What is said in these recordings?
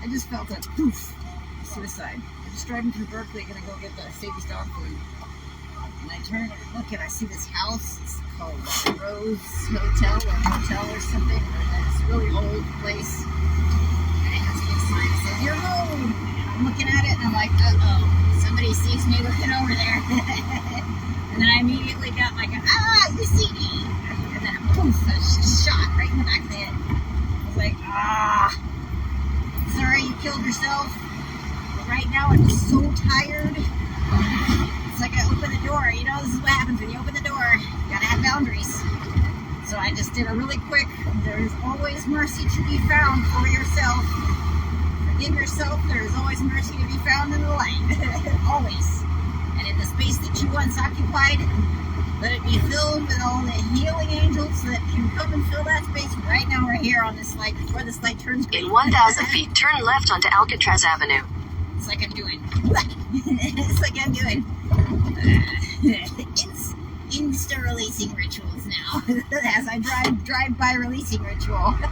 I just felt a poof, suicide. I'm just driving through Berkeley, gonna go get the Sadie's dog food. And I turn and look and I see this house. It's called Rose Hotel or something. And it's a really old place. And it has a big sign that says, "Your home." And I'm looking at it and I'm like, uh-oh, somebody sees me looking over there. And then I immediately got like, you see me. And then poof, a shot right in the back of the head. I was like, sorry you killed yourself. But right now I'm just so tired. It's like I open the door. You know, this is what happens when you open the door. You gotta have boundaries. So I just did a really quick, there is always mercy to be found for yourself. Forgive yourself. There is always mercy to be found in the light. Always. And in the space that you once occupied, let it be filled with all the healing angels that can come and fill that space right now. We're here on this light before this light turns green. In 1,000 feet, turn left onto Alcatraz Avenue. It's like I'm doing. It's like I'm doing. Insta releasing rituals now. As I drive by releasing ritual. But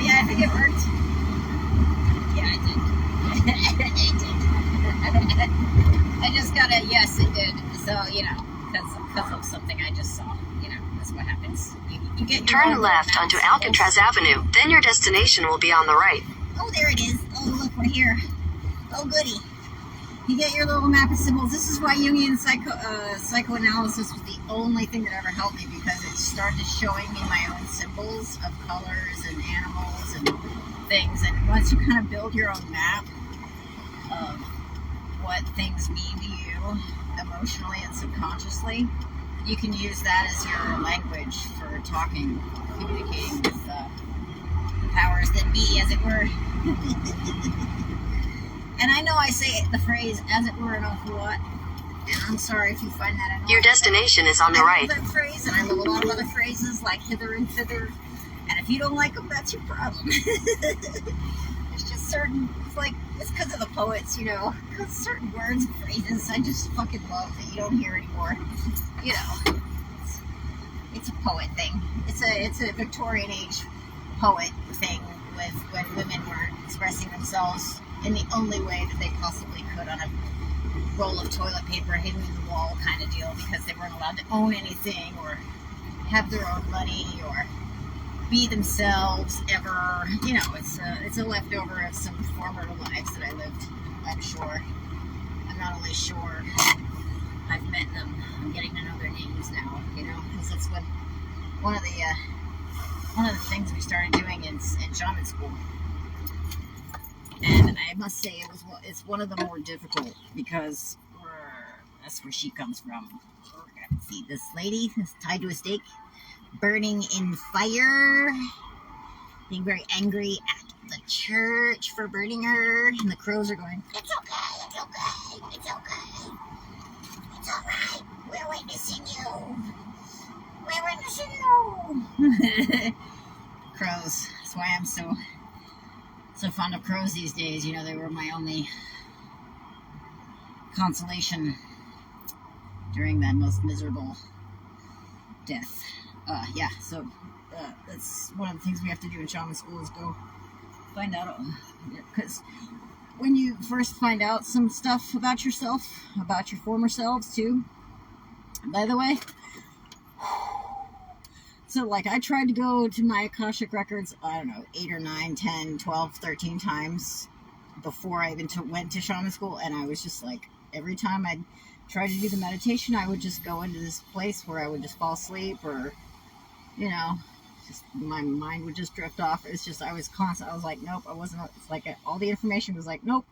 yeah, I think it worked. Yeah, it did. It did. I just got a yes, it did. So, you know, because of something I just saw. You know, that's what happens. You get turn left onto Alcatraz Avenue, then your destination will be on the right. Oh, there it is. Oh, look, we're here. Oh, goody. You get your little map of symbols. This is why Jungian psychoanalysis was the only thing that ever helped me, because it started showing me my own symbols of colors and animals and things. And once you kind of build your own map of what things mean to you emotionally and subconsciously, you can use that as your language for talking, communicating with the powers that be, as it were. And I know I say the phrase, as it were, an awful lot. And I'm sorry if you find that annoying. Your destination is on the right. I love that phrase, and I love a lot of other phrases like hither and thither. And if you don't like them, that's your problem. There's just certain, it's because of the poets, you know. Because certain words and phrases I just fucking love that you don't hear anymore. You know, it's a poet thing. It's a Victorian age poet thing with when women were expressing themselves in the only way that they possibly could on a roll of toilet paper hidden in the wall kind of deal, because they weren't allowed to own anything or have their own money or be themselves ever. You know, it's a leftover of some former lives that I lived, I'm sure. I'm not only sure, I've met them. I'm getting to know their names now, you know, because that's what one of the things we started doing in Shaman School. And I must say it's one of the more difficult, because that's where she comes from. See, this lady is tied to a stake, burning in fire, being very angry at the church for burning her, and the crows are going, "It's okay, it's okay, it's okay, it's alright, we're witnessing you, we're witnessing you." Crows, that's why I'm so fond of crows these days. You know, they were my only consolation during that most miserable death. Yeah, so that's one of the things we have to do in Shaman School, is go find out, because when you first find out some stuff about yourself, about your former selves too, by the way, so, like, I tried to go to my Akashic Records, I don't know, 8 or 9, 10, 12, 13 times before I even went to Shaman School, and I was just like, every time I tried to do the meditation, I would just go into this place where I would just fall asleep, or, you know, just my mind would just drift off. It's just, I was constant. I was like, nope, I wasn't. It's like all the information was like, nope,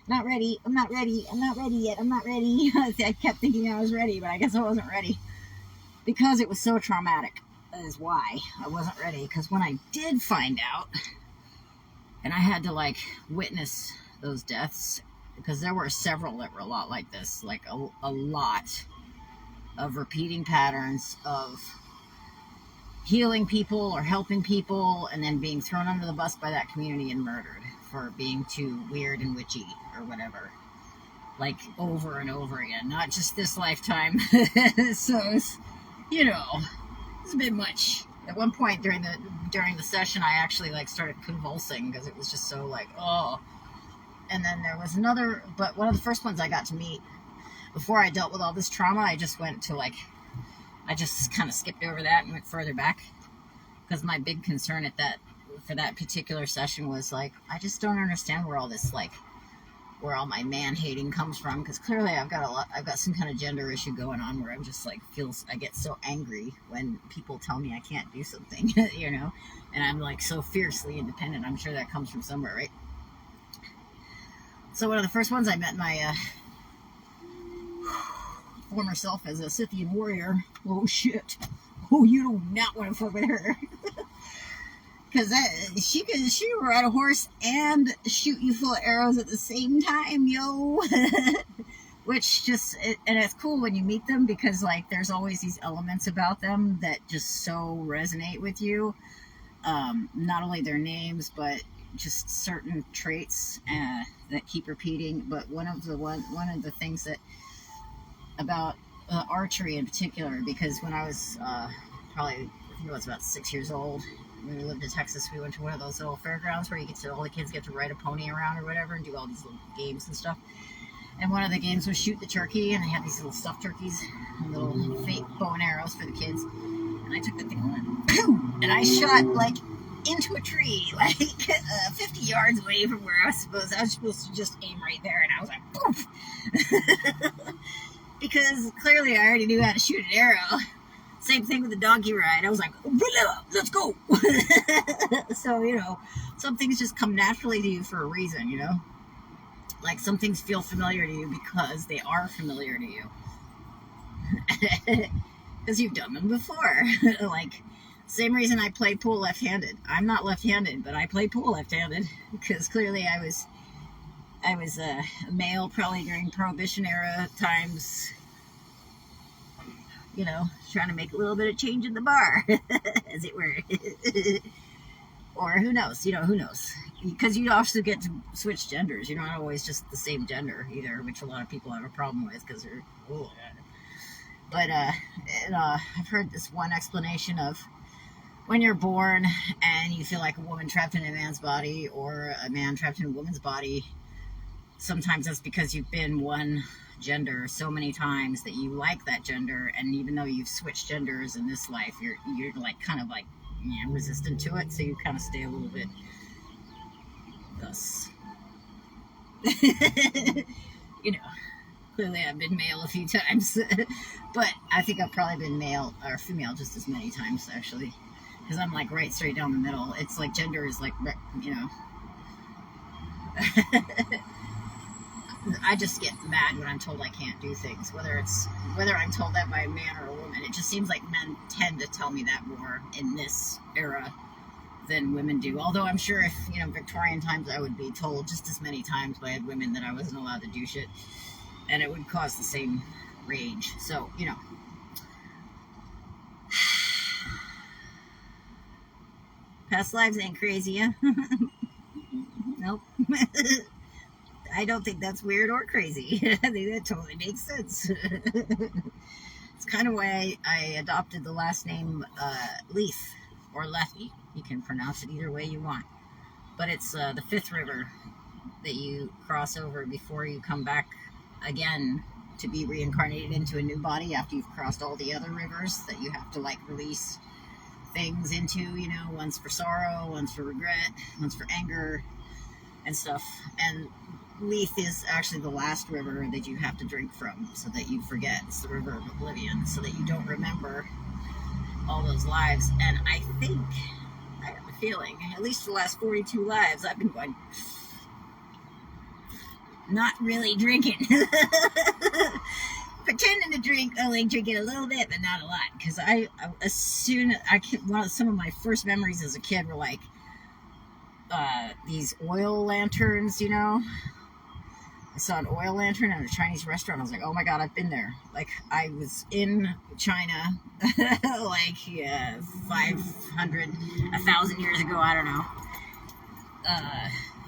not ready. I'm not ready. I'm not ready yet. I'm not ready. I kept thinking I was ready, but I guess I wasn't ready, because it was so traumatic. That is why I wasn't ready. Because when I did find out, and I had to, like, witness those deaths, because there were several that were a lot like this, like a lot of repeating patterns of healing people or helping people, and then being thrown under the bus by that community and murdered for being too weird and witchy or whatever, like, over and over again, not just this lifetime. So it's, you know, it's a bit much. At one point during the session, I actually like started convulsing because it was just so like, oh. And then there was another, but one of the first ones I got to meet before I dealt with all this trauma, I just went to like, I just kind of skipped over that and went further back because my big concern for that particular session was like, I just don't understand where all this like, where all my man hating comes from, because clearly I've got some kind of gender issue going on where I'm just like I get so angry when people tell me I can't do something, you know, and I'm like so fiercely independent. I'm sure that comes from somewhere, right? So one of the first ones I met my former self as a Scythian warrior. Oh shit! Oh, you do not want to fuck with her. Because she could ride a horse and shoot you full of arrows at the same time, yo. Which and it's cool when you meet them because like there's always these elements about them that just so resonate with you. Not only their names, but just certain traits that keep repeating. But one of the things that about archery in particular, because when I was probably, I think I was about 6 years old. When we lived in Texas, we went to one of those little fairgrounds where all the kids get to ride a pony around or whatever and do all these little games and stuff. And one of the games was shoot the turkey, and they had these little stuffed turkeys and little fake bow and arrows for the kids. And I took the thing and and I shot like into a tree, like 50 yards away from where I was supposed to just aim right there, and I was like, poof! Because clearly I already knew how to shoot an arrow. Same thing with the donkey ride. I was like, let's go. So, you know, some things just come naturally to you for a reason, you know? Like some things feel familiar to you because they are familiar to you. Because you've done them before. Like, same reason I play pool left-handed. I'm not left-handed, but I play pool left-handed. Because clearly I was a male probably during Prohibition era times, you know, trying to make a little bit of change in the bar, as it were. Or who knows, you know, who knows? Because you also get to switch genders. You're not always just the same gender either, which a lot of people have a problem with because they're, oh. But I've heard this one explanation of when you're born and you feel like a woman trapped in a man's body or a man trapped in a woman's body, sometimes that's because you've been one gender so many times that you like that gender, and even though you've switched genders in this life, you're like kind of like resistant to it, so you kind of stay a little bit thus. You know, clearly I've been male a few times, but I think I've probably been male or female just as many times actually, because I'm like right straight down the middle. It's like gender is like, you know. I just get mad when I'm told I can't do things, whether I'm told that by a man or a woman. It just seems like men tend to tell me that more in this era than women do. Although I'm sure if, you know, Victorian times, I would be told just as many times by women that I wasn't allowed to do shit, and it would cause the same rage. So, you know. Past lives ain't crazy, yeah? Nope. I don't think that's weird or crazy. I think that totally makes sense. It's kind of why I adopted the last name Leith or Lethy. You can pronounce it either way you want. But it's the fifth river that you cross over before you come back again to be reincarnated into a new body after you've crossed all the other rivers that you have to like release things into, you know, one's for sorrow, one's for regret, one's for anger and stuff. And Leith is actually the last river that you have to drink from so that you forget. It's the river of oblivion, so that you don't remember all those lives. And I think, I have a feeling, at least for the last 42 lives, I've been going, not really drinking. Pretending to drink, only drinking a little bit, but not a lot. Because some of my first memories as a kid were like these oil lanterns, you know. I saw an oil lantern at a Chinese restaurant. I was like, oh my God, I've been there. Like, I was in China, like, 500, 1,000 years ago, I don't know.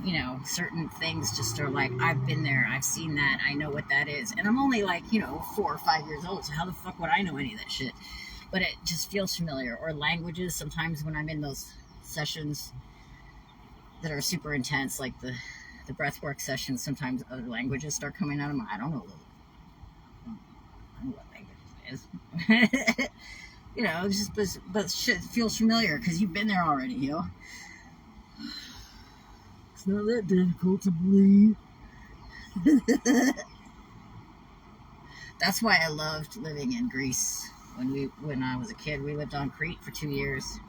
You know, certain things just are like, I've been there, I've seen that, I know what that is. And I'm only like, you know, 4 or 5 years old, so how the fuck would I know any of that shit? but it just feels familiar. Or languages, sometimes when I'm in those sessions that are super intense, like the breathwork sessions, sometimes other languages start coming out of my, I don't know what language it is. You know, but shit feels familiar because you've been there already, you know. It's not that difficult to believe. That's why I loved living in Greece. When I was a kid, we lived on Crete for 2 years.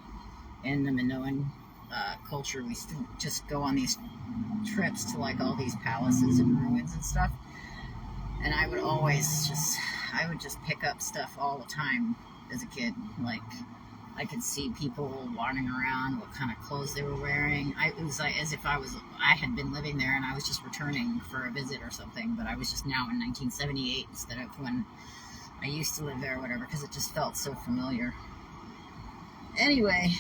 In the Minoan culture, we just go on these trips to like all these palaces and ruins and stuff. And I would just pick up stuff all the time as a kid. Like, I could see people wandering around, what kind of clothes they were wearing. It was like as if I had been living there and I was just returning for a visit or something, but I was just now in 1978 instead of when I used to live there or whatever, because it just felt so familiar. Anyway,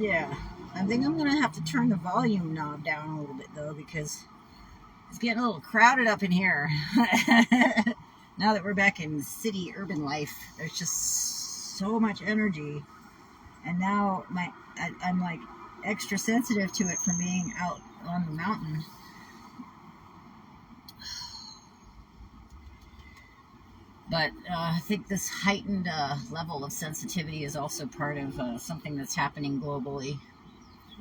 yeah, I think I'm going to have to turn the volume knob down a little bit, though, because it's getting a little crowded up in here. Now that we're back in city urban life, there's just so much energy. And now I'm like extra sensitive to it from being out on the mountain. But I think this heightened level of sensitivity is also part of something that's happening globally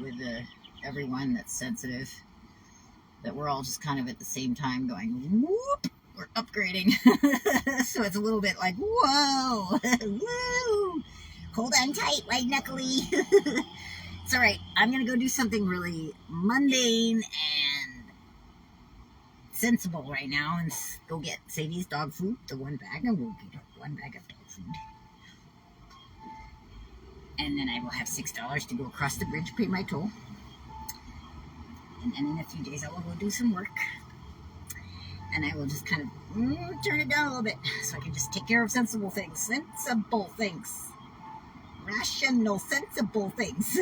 with everyone that's sensitive. That we're all just kind of at the same time going, whoop, we're upgrading. So it's a little bit like, whoa, woo, hold on tight, white knuckly. It's all right. I'm going to go do something really mundane and sensible right now and go get Sadie's dog food, the one bag, and we'll get her 1 bag of dog food. And then I will have $6 to go across the bridge, pay my toll. And then in a few days I will go do some work. And I will just kind of turn it down a little bit so I can just take care of sensible things. Sensible things. Rational, sensible things.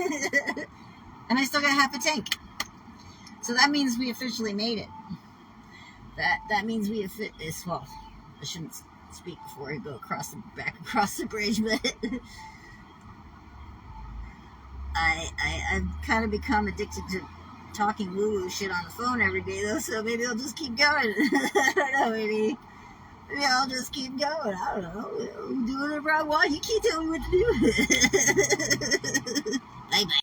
And I still got half a tank. So that means we officially made it. That means we have fit this. Well, I shouldn't speak before I go across the bridge, but I've kind of become addicted to talking woo-woo shit on the phone every day, though, so maybe I'll just keep going. I don't know, maybe I'll just keep going. I don't know. I'm doing whatever I want. You can't tell me what to do.